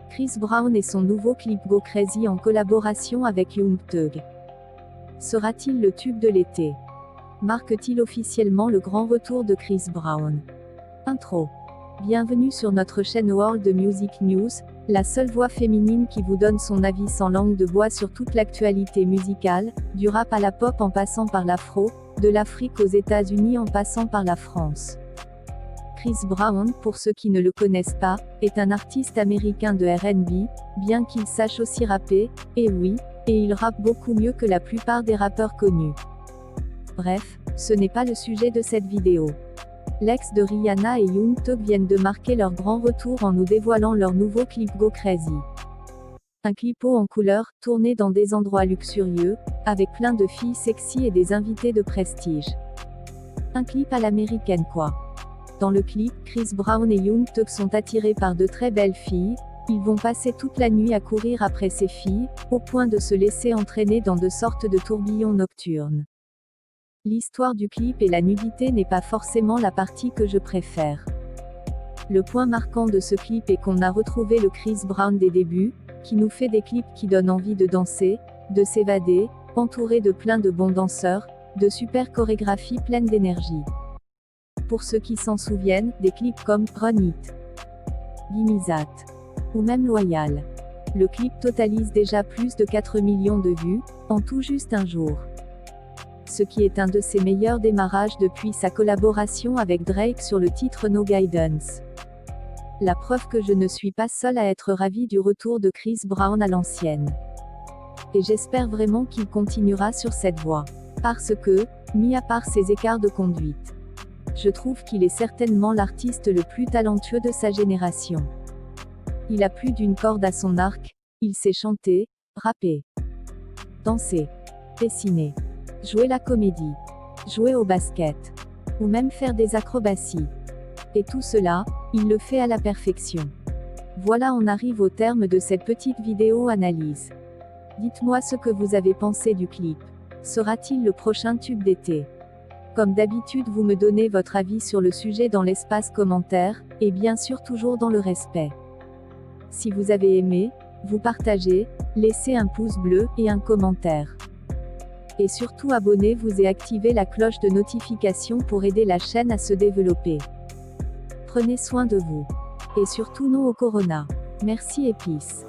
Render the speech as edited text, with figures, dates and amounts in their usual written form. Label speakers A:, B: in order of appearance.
A: Chris Brown et son nouveau clip Go Crazy en collaboration avec Young Thug. Sera-t-il le tube de l'été? Marque-t-il officiellement le grand retour de Chris Brown? Intro. Bienvenue sur notre chaîne World Music News, la seule voix féminine qui vous donne son avis sans langue de bois sur toute l'actualité musicale, du rap à la pop en passant par l'afro, de l'Afrique aux États-Unis en passant par la France. Chris Brown, pour ceux qui ne le connaissent pas, est un artiste américain de R&B, bien qu'il sache aussi rapper, et oui, et il rappe beaucoup mieux que la plupart des rappeurs connus. Bref, ce n'est pas le sujet de cette vidéo. L'ex de Rihanna et Young Thug viennent de marquer leur grand retour en nous dévoilant leur nouveau clip Go Crazy. Un clip haut en couleur, tourné dans des endroits luxurieux, avec plein de filles sexy et des invités de prestige. Un clip à l'américaine quoi. Dans le clip, Chris Brown et Young Thug sont attirés par de très belles filles, ils vont passer toute la nuit à courir après ces filles, au point de se laisser entraîner dans de sortes de tourbillons nocturnes. L'histoire du clip et la nudité n'est pas forcément la partie que je préfère. Le point marquant de ce clip est qu'on a retrouvé le Chris Brown des débuts, qui nous fait des clips qui donnent envie de danser, de s'évader, entouré de plein de bons danseurs, de super chorégraphies pleines d'énergie. Pour ceux qui s'en souviennent, des clips comme Run It, Gimme That, ou même Loyal. Le clip totalise déjà plus de 4 millions de vues, en tout juste un jour. Ce qui est un de ses meilleurs démarrages depuis sa collaboration avec Drake sur le titre No Guidance. La preuve que je ne suis pas seule à être ravie du retour de Chris Brown à l'ancienne. Et j'espère vraiment qu'il continuera sur cette voie. Parce que, mis à part ses écarts de conduite, je trouve qu'il est certainement l'artiste le plus talentueux de sa génération. Il a plus d'une corde à son arc, il sait chanter, rapper, danser, dessiner, jouer la comédie, jouer au basket, ou même faire des acrobaties. Et tout cela, il le fait à la perfection. Voilà, on arrive au terme de cette petite vidéo analyse. Dites-moi ce que vous avez pensé du clip. Sera-t-il le prochain tube d'été? Comme d'habitude, vous me donnez votre avis sur le sujet dans l'espace commentaire, et bien sûr toujours dans le respect. Si vous avez aimé, vous partagez, laissez un pouce bleu et un commentaire. Et surtout abonnez-vous et activez la cloche de notification pour aider la chaîne à se développer. Prenez soin de vous. Et surtout non au corona. Merci et peace.